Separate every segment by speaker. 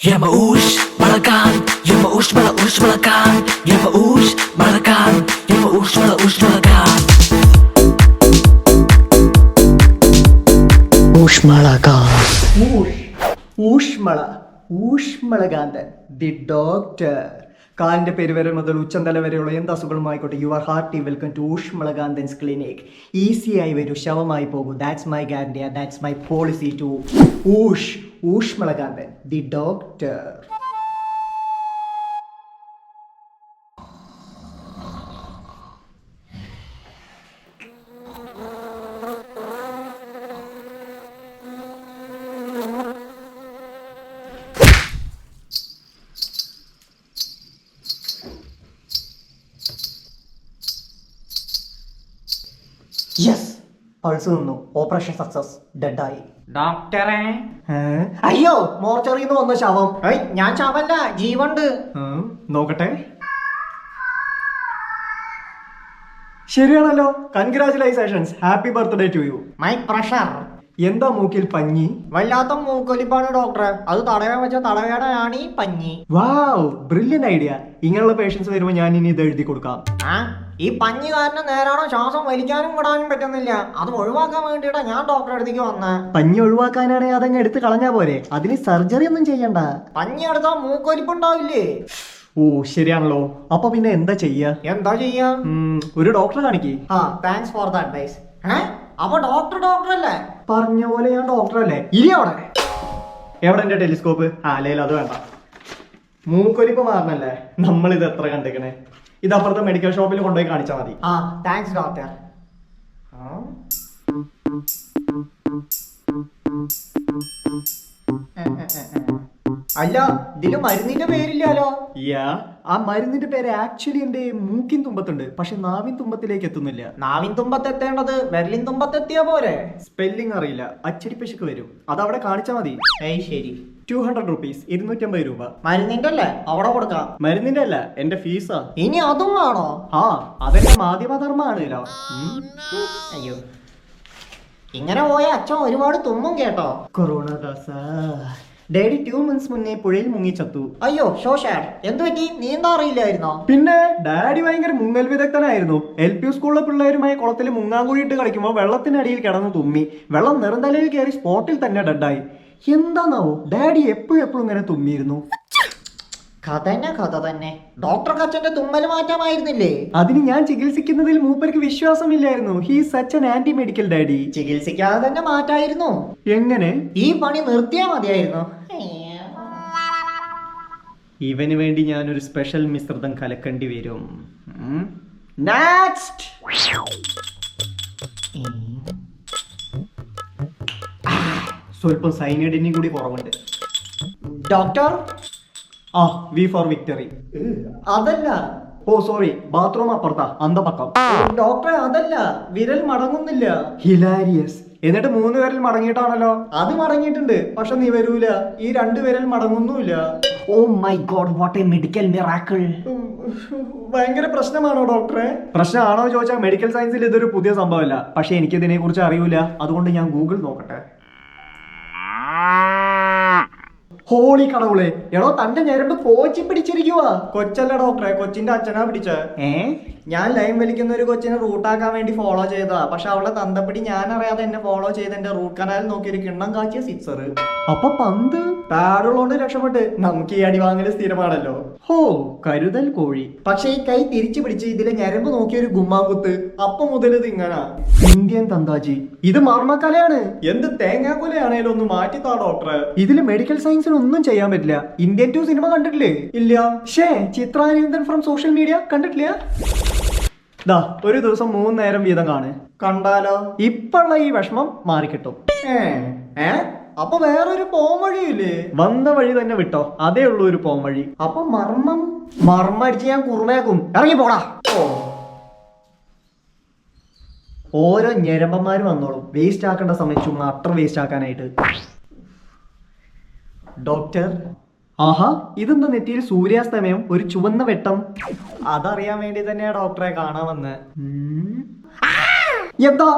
Speaker 1: Yamaush, Malakan, Yamaush, Malaush, Malakan, Yamaush, Malakan, Yamaush, Malaush, Malakan. Ushmalakan.
Speaker 2: Ushmalakanthan the doctor. കാലിന്റെ പെരുവരെ മുതൽ ഉച്ചന്തല വരെയുള്ള എന്ത് അസുഖങ്ങളുമായിക്കോട്ടെ, you are hearty welcome to Ushmalakanthan's clinic. Easy ആയി വരൂ, ശവമായി പോകൂ. That's my guarantee, that's my policy to Ushmalakanthan the doctor. Yes, pulse നിന്നു. Operation success. ഡെഡായി.
Speaker 3: ഡോക്ടറെ.
Speaker 2: അയ്യോ, മോർച്ചറിന്ന് വന്ന ശവം.
Speaker 3: ഞാൻ ശവല്ല, ജീവണ്ട്.
Speaker 2: നോക്കട്ടെ. ശരിയാണല്ലോ. Congratulations, happy birthday to you.
Speaker 3: My pressure.
Speaker 2: എന്താ മൂക്കിൽ പഞ്ഞി?
Speaker 3: വല്ലാത്ത മൂക്കൊലിപ്പാണ് ഡോക്ടറെ. അത് തടയാൻ വെച്ച തടവേടയാണ് ഈ പഞ്ഞി.
Speaker 2: വാവ്, ബ്രില്യന്റ് ഐഡിയ. ഇങ്ങനെയുള്ള പേഷ്യൻസ് വരുമ്പോൾ ഞാൻ ഇനി ഇത് എഴുതി കൊടുക്കാം.
Speaker 3: ഈ പഞ്ഞി കാരണം നേരാണോ ശ്വാസം വലിക്കാനും വിടാനും പറ്റുന്നില്ല. അത് ഒഴിവാക്കാൻ വേണ്ടിയിട്ടാ ഞാൻ ഡോക്ടറെ അടുത്തേക്ക് വന്നേ.
Speaker 2: പഞ്ഞി ഒഴിവാക്കാനാണെങ്കിൽ അതങ്ങ് എടുത്ത് കളഞ്ഞാ പോരെ, അതിന് സർജറി ഒന്നും ചെയ്യണ്ട.
Speaker 3: പഞ്ഞി എടുത്താൽ മൂക്കൊലിപ്പുണ്ടാവില്ലേ?
Speaker 2: ഓ ശരിയാണല്ലോ. അപ്പൊ പിന്നെ എന്താ ചെയ്യാ? ഒരു ഡോക്ടറെ കാണിക്കേ.
Speaker 3: Thanks for the advice. അപ്പൊ ഡോക്ടർ അല്ലേ?
Speaker 2: പറഞ്ഞ പോലെ ഞാൻ ഡോക്ടറല്ലേ. ഇനി അവിടെ എവിടെ എന്റെ ടെലിസ്കോപ്പ്? അല്ലേലും അത് വേണ്ട. മൂക്കൊലിപ്പ് മാറണല്ലേ, നമ്മളിത് എത്ര കണ്ടിക്കണേ. ഇതപ്പുറത്തെ മെഡിക്കൽ ഷോപ്പിൽ കൊണ്ടുപോയി കാണിച്ചാൽ മതി.
Speaker 3: Thanks doctor. അല്ല, ഇതില് മരുന്നിന്റെ പേരില്ലാലോ.
Speaker 2: ആ മരുന്നിന്റെ പേര് ആക്ച്വലി എന്റെ മൂക്കിൻ തുമ്പത്തുണ്ട്, പക്ഷെ നാവിൻ തുമ്പത്തിലേക്ക് എത്തുന്നില്ല.
Speaker 3: നാവിൻ തുമ്പത്തെത്തേണ്ടത് വിരലിൻ തുമ്പത്തെത്തിയാ പോരെ.
Speaker 2: സ്പെല്ലിംഗ് അറിയില്ല, അച്ചടി പിശുക്ക് വരും. അതവിടെ കാണിച്ചാൽ മതി.
Speaker 3: ശരി.
Speaker 2: 200 rupees, 250 രൂപ.
Speaker 3: മരുന്നിന്റെ അല്ലേ? അവിടെ കൊടുക്കാം.
Speaker 2: മരുന്നിന്റെ അല്ല, എന്റെ ഫീസാ.
Speaker 3: ഇനി അതും വേണോ?
Speaker 2: അതെന്റെ മാധ്യമധർമ്മമാണല്ലോ.
Speaker 3: അയ്യോ, ഇങ്ങനെ പോയ അച്ഛൻ ഒരുപാട് തുമ്മും കേട്ടോ.
Speaker 2: കൊറോണ ദാസ, ഡാഡി 2 months മുന്നേ പുഴയിൽ മുങ്ങി ചത്തു.
Speaker 3: അയ്യോ, ഷോ ഷാഡ്. എന്ത് പറ്റി? നീന്താ അറിയില്ലായിരുന്നോ?
Speaker 2: പിന്നെ ഡാഡി ഭയങ്കര മുങ്ങൽ വിദഗ്ധനായിരുന്നു. LP സ്കൂളിലെ പിള്ളേരുമായി കുളത്തിൽ മുങ്ങാങ്കുഴിയിട്ട് കളിക്കുമ്പോൾ വെള്ളത്തിനടിയിൽ കിടന്ന് തുമ്മി. വെള്ളം നിറന്തലയിൽ കയറി സ്പോട്ടിൽ തന്നെ ഡെഡായി. എന്താന്നാവോ, ഡാഡി എപ്പോഴും ഇങ്ങനെ തുമ്മിയിരുന്നു.
Speaker 3: കഥ തന്നെ. ഡോക്ടർ അച്ഛന്റെ തുമ്മൽ മാറ്റാമായിരുന്നില്ലേ?
Speaker 2: അതിന് ഞാൻ ചികിത്സിക്കുന്നതിൽ മൂപ്പർക്ക് വിശ്വാസമില്ലായിരുന്നു. He such an anti medical daddy.
Speaker 3: ചികിത്സിക്കാതെ തന്നെ മാറ്റായിരുന്നു.
Speaker 2: എങ്ങനെ?
Speaker 3: ഈ പണി നിർത്തിയാ മതിയായിരുന്നു.
Speaker 2: ഇവന് വേണ്ടി ഞാനൊരു സ്പെഷ്യൽ മിശ്രിതം കലക്കേണ്ടി വരും.
Speaker 3: നെക്സ്റ്റ്.
Speaker 2: സ്വല്പം സൈനൈഡിനെ കൂടി കുറവുണ്ട്.
Speaker 3: ഡോക്ടർ.
Speaker 2: V for victory.
Speaker 3: അതല്ല.
Speaker 2: ഓ സോറി, ബാത്റൂം അപ്പുറത്താ, അന്തപക്കം.
Speaker 3: ഡോക്ടറെ അതല്ല, വിരൽ മടങ്ങുന്നില്ല.
Speaker 2: ഹിലാരിയസ്. എന്നിട്ട് 3 വിരൽ മടങ്ങിയിട്ടാണല്ലോ. അത് മടങ്ങിയിട്ടുണ്ട്, പക്ഷെ നീ വരൂല. ഈ 2 വിരൽ മടങ്ങുന്നുമില്ല.
Speaker 3: Oh my god, what a medical miracle.
Speaker 2: ഭയങ്കര പ്രശ്നമാണോ ഡോക്ടറെ? പ്രശ്നമാണോ ചോദിച്ചാൽ മെഡിക്കൽ സയൻസിൽ ഇതൊരു പുതിയ സംഭവമല്ല. പക്ഷെ എനിക്ക് ഇതിനെ കുറിച്ച് അറിയൂല, അതുകൊണ്ട് ഞാൻ ഗൂഗിൾ നോക്കട്ടെ. ഹോളി കടവുളെ, എടോ തന്റെ ഞരമ്പ് കോച്ചി പിടിച്ചിരിക്കുവാ. കൊച്ചല്ല ഡോക്ടറെ, കൊച്ചിന്റെ അച്ഛനാ പിടിച്ച. ഞാൻ ലൈൻ വലിക്കുന്ന ഒരു കൊച്ചിനെ റൂട്ടാക്കാൻ വേണ്ടി ഫോളോ ചെയ്തതാ. പക്ഷെ അവളെ തന്തപ്പിടി ഞാൻ അറിയാതെ എന്നെ ഫോളോ ചെയ്ത് എന്റെ റൂട്ട് കനാൽ നോക്കി ഒരു കിണ്ണം കാച്ചിയ സിക്സർ. അപ്പൊ പന്ത് പാടുള്ളോണ്ട് രക്ഷപ്പെട്ട്. നമുക്ക് ഈ അടി വാങ്ങല് സ്ഥിരമാണല്ലോ. ഹോ, കരുതൽ കോഴി. പക്ഷെ ഈ കൈ തിരിച്ചു പിടിച്ച് ഇതിലെ ഞരമ്പ് നോക്കിയ ഒരു ഗുമ്മാകുത്ത്. അപ്പൊ മുതൽ ഇത് ഇങ്ങനെ. ഇന്ത്യൻ തന്താജി, ഇത് മർമ്മക്കലയാണ്. എന്ത് തേങ്ങാക്കൊലയാണേലും ഒന്ന് മാറ്റിത്താ ഡോക്ടറെ. ഇതില് മെഡിക്കൽ സയൻസിന് ഒന്നും ചെയ്യാൻ പറ്റില്ല. ഇന്ത്യൻ 2 സിനിമ കണ്ടിട്ടില്ലേ? ഇല്ല. ചിത്രാനന്ദൻ ഫ്രം സോഷ്യൽ മീഡിയ കണ്ടിട്ടില്ല? ഒരു ദിവസം 3 നേരം വീതം കാണ്. കണ്ടാലോ? ഇപ്പുള്ള ഈ വിഷമം മാറിക്കിട്ടും. അപ്പൊ വേറൊരു പോംവഴിയില്ലേ? വന്ന വഴി തന്നെ വിട്ടോ, അതേ ഉള്ളൂ ഒരു പോംവഴി. അപ്പൊ മർമ്മടിച്ച് ഞാൻ കുറുമേക്കും. ഇറങ്ങി പോടാ. ഓരോ ഞരമ്പന്മാര് വന്നോളും. വേസ്റ്റ് ആക്കേണ്ട സമയം ചുമ്മാ അത്ര വേസ്റ്റ് ആക്കാനായിട്ട്. ഡോക്ടർ, ഇതെന്താ നെറ്റിയിൽ സൂര്യാസ്തമയം, ഒരു ചുവന്ന വെട്ടം? അതറിയാൻ വേണ്ടി തന്നെയാ ഡോക്ടറെ കാണാൻ വന്ന്. എന്താ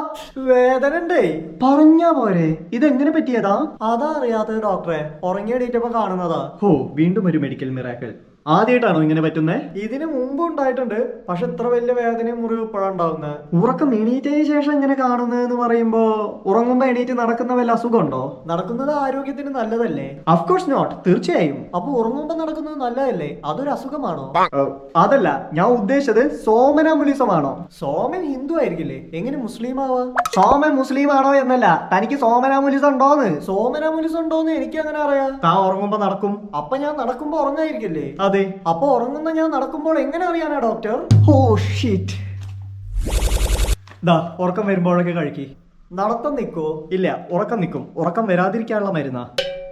Speaker 2: വേദന ഉണ്ടേ പറഞ്ഞാ പോരെ ഇതെങ്ങനെ പറ്റിയതാ? അതാ അറിയാത്തത് ഡോക്ടറെ, ഉറങ്ങിയടിയിട്ടപ്പോ കാണുന്നതാ. ഓ, വീണ്ടും ഒരു മെഡിക്കൽ മിറാക്കിൾ. ആദ്യമായിട്ടാണോ ഇങ്ങനെ പറ്റുന്നേ? ഇതിന് മുമ്പ് ഉണ്ടായിട്ടുണ്ട്, പക്ഷെ ഇത്ര വലിയ വേദനയും മുറിവ് ഇപ്പോഴാണ് ഉണ്ടാവുന്നത്. ഉറക്കം എണീറ്റതിന് ശേഷം ഇങ്ങനെ കാണുന്നതെന്ന് പറയുമ്പോ ഉറങ്ങുമ്പോ എണീറ്റ് നടക്കുന്ന വല്ല അസുഖമുണ്ടോ? നടക്കുന്നത് ആരോഗ്യത്തിന് നല്ലതല്ലേ? അഫ്കോഴ്സ് നോട്ട്, തീർച്ചയായും. അപ്പൊ ഉറങ്ങുമ്പോ നടക്കുന്നത് നല്ലതല്ലേ? അതൊരു അസുഖമാണോ? അതല്ല, ഞാൻ ഉദ്ദേശിച്ചത് സോമനാമുലിസമാണോ? സോമൻ ഹിന്ദു ആയിരിക്കില്ലേ, എങ്ങനെ മുസ്ലിം ആവാ? സോമൻ മുസ്ലിം ആണോ എന്നല്ല, തനിക്ക് സോമനാമുലിസം ഉണ്ടോന്ന്. സോമനാമുലിസം ഉണ്ടോന്ന് എനിക്ക് അങ്ങനെ അറിയാം. താൻ ഉറങ്ങുമ്പോ നടക്കും, അപ്പൊ ഞാൻ നടക്കുമ്പോ ഉറങ്ങായിരിക്കില്ലേ? അതെ. അപ്പൊ ഉറങ്ങുന്ന ഞാൻ നടക്കുമ്പോൾ എങ്ങനെ അറിയാനാ ഡോക്ടർ? Oh shit. ദാ ഉറക്കം വരുമ്പോഴൊക്കെ കഴിക്കി. നടത്തം നിക്കോ? ഇല്ല, ഉറക്കം നിക്കും. ഉറക്കം വരാതിരിക്കാനുള്ള മരുന്നാ.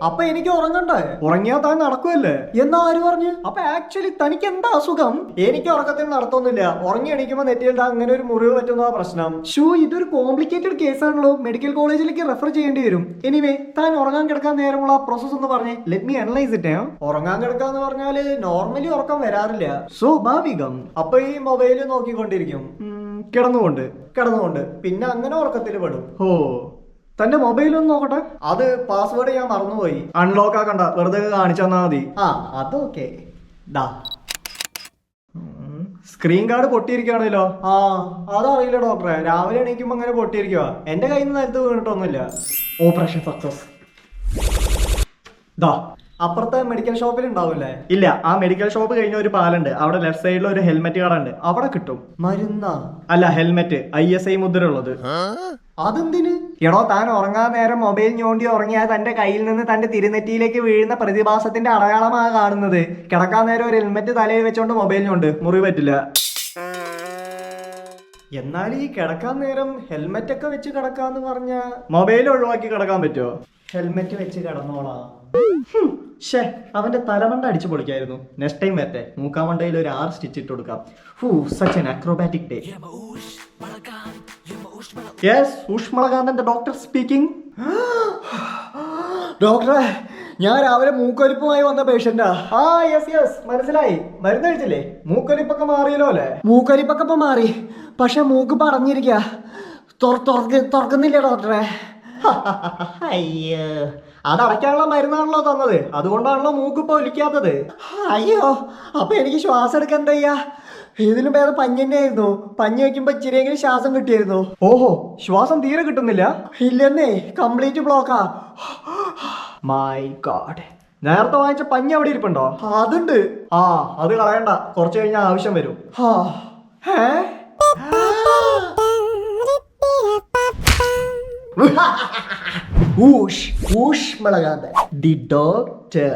Speaker 2: അപ്പൊ എനിക്ക് ഉറങ്ങണ്ടേ? ഉറങ്ങിയാ താൻ നടക്കുമല്ലേ? എന്നാ ആര് പറഞ്ഞു? അപ്പൊ ആക്ച്വലി തനിക്ക് എന്താ അസുഖം? എനിക്ക് ഉറക്കത്തിൽ നടത്തൊന്നുമില്ല. ഉറങ്ങി എണീക്കുമ്പോ നെറ്റിയിൽ അങ്ങനെ ഒരു മുറിവ് പറ്റുന്നതാ പ്രശ്നം. ഷൂ, ഇതൊരു കോംപ്ലിക്കേറ്റഡ് കേസാണല്ലോ. മെഡിക്കൽ കോളേജിലേക്ക് റെഫർ ചെയ്യേണ്ടി വരും. എനിവേ, താൻ ഉറങ്ങാൻ കിടക്കാൻ നേരമുള്ള പ്രോസസ് ഒന്ന് പറഞ്ഞേ. Let me analyse it. ഉറങ്ങാൻ കിടക്കാന്ന് പറഞ്ഞാല് നോർമലി ഉറക്കം വരാറില്ല, സ്വാഭാവികം. അപ്പൊ ഈ മൊബൈല് നോക്കിക്കൊണ്ടിരിക്കും. കിടന്നുകൊണ്ട് പിന്നെ അങ്ങനെ ഉറക്കത്തിൽ പെടും. ഓ, തന്റെ മൊബൈൽ ഒന്ന് നോക്കട്ടെ. അത് പാസ്വേഡ് ഞാൻ മറന്നുപോയി. അൺലോക്ക് ആക്കണ്ട, വെറുതെ കാണിച്ചു തന്നാ മതി. ആ, അതൊക്കെ. സ്ക്രീൻ ഗാർഡ് പൊട്ടിയിരിക്കുകയാണല്ലോ. ആ, അതറിയില്ല ഡോക്ടറെ, രാവിലെ എണീക്കുമ്പോ അങ്ങനെ പൊട്ടിയിരിക്കുക. എന്റെ കയ്യിൽ നിന്ന് നിലത്ത് വീണിട്ടൊന്നുമില്ല. Operation success. അപ്പുറത്തെ മെഡിക്കൽ ഷോപ്പിൽ ഉണ്ടാവില്ലേ? ഇല്ല, ആ മെഡിക്കൽ ഷോപ്പ് കഴിഞ്ഞ ഒരു പാലുണ്ട്, അവിടെ ലെഫ്റ്റ് സൈഡിൽ ഒരു ഹെൽമെറ്റ് കട ഉണ്ട്, അവിടെ കിട്ടും. മരുന്നാ? അല്ല, ഹെൽമെറ്റ്, ISI മുദ്ര ഉള്ളത്. അതെന്തിന്? എടോ, താൻ ഉറങ്ങാൻ നേരം മൊബൈൽ ഞോണ്ടി ഉറങ്ങിയാൽ തന്റെ കയ്യിൽ നിന്ന് തന്റെ തിരുനെറ്റിയിലേക്ക് വീഴുന്ന പ്രതിഭാസത്തിന്റെ അടയാളമാണ് കാണുന്നത്. കിടക്കാൻ നേരം ഒരു ഹെൽമെറ്റ് തലയിൽ വെച്ചോണ്ട് മൊബൈൽ ഞോണ്ട് മുറിവ് പറ്റില്ല. എന്നാൽ ഈ കിടക്കാൻ നേരം ഹെൽമെറ്റ് ഒക്കെ വെച്ച് കിടക്കാന്ന് പറഞ്ഞ മൊബൈൽ ഒഴിവാക്കി കിടക്കാൻ പറ്റുമോ? ഹെൽമെറ്റ് വെച്ച് കിടന്നോളാം. അവന്റെ തലമണ്ട അടിച്ചു പൊളിക്കായിരുന്നു. നെക്സ്റ്റ് ടൈം വരട്ടെ, മൂക്കാമണ്ടയിൽ ഒരു 6 സ്റ്റിച്ച് ഇട്ട് കൊടുക്കാം. Such an acrobatic day. Yes, ഊഷ്മളകാന്തന്റെ ഡോക്ടർ സ്പീക്കിംഗ്. ഡോക്ടറെ, ഞാൻ രാവിലെ മൂക്കൊലിപ്പുമായി വന്ന പേഷ്യന്റാ. ആ, യെസ്, മനസ്സിലായി. മരുന്ന് കഴിച്ചില്ലേ? മൂക്കൊലിപ്പൊക്കെ മാറിയല്ലോ അല്ലേ? മൂക്കൊലിപ്പൊക്കെ ഇപ്പൊ മാറി, പക്ഷെ മൂക്ക് പറഞ്ഞിരിക്കുക. തുറക്കുന്നില്ല ഡോക്ടറെ. അയ്യോ, അതടയ്ക്കാനുള്ള മരുന്നാണല്ലോ തന്നത്, അതുകൊണ്ടാണല്ലോ മൂക്കിപ്പോ ഒലിക്കാത്തത്. അയ്യോ, അപ്പൊ എനിക്ക് ശ്വാസം എടുക്കാൻ എന്താ ചെയ്യാ? ഇതിലും ഭേദം പഞ്ഞി തന്നെയായിരുന്നു. പഞ്ഞി വെക്കുമ്പോ ഇച്ചിരിയെങ്കിലും ശ്വാസം കിട്ടിയായിരുന്നു. ഓഹോ, ശ്വാസം തീരെ കിട്ടുന്നില്ല? ഇല്ലെന്നേ, കംപ്ലീറ്റ് ബ്ലോക്കാ. My God. നേരത്തെ വാങ്ങിച്ച പഞ്ഞി അവിടെ ഇരിപ്പുണ്ടോ? അതുണ്ട്. ആ, അത് കളയണ്ട, കുറച്ച് കഴിഞ്ഞാൽ ആവശ്യം വരും. Ushmalakanthan the doctor.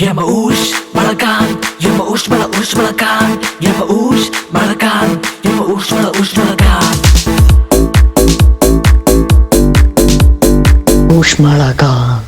Speaker 1: Yamaush Malakan, Yamaush Malakan, Yamaush Malakan, Yamaush Malakan. Ush Malakan.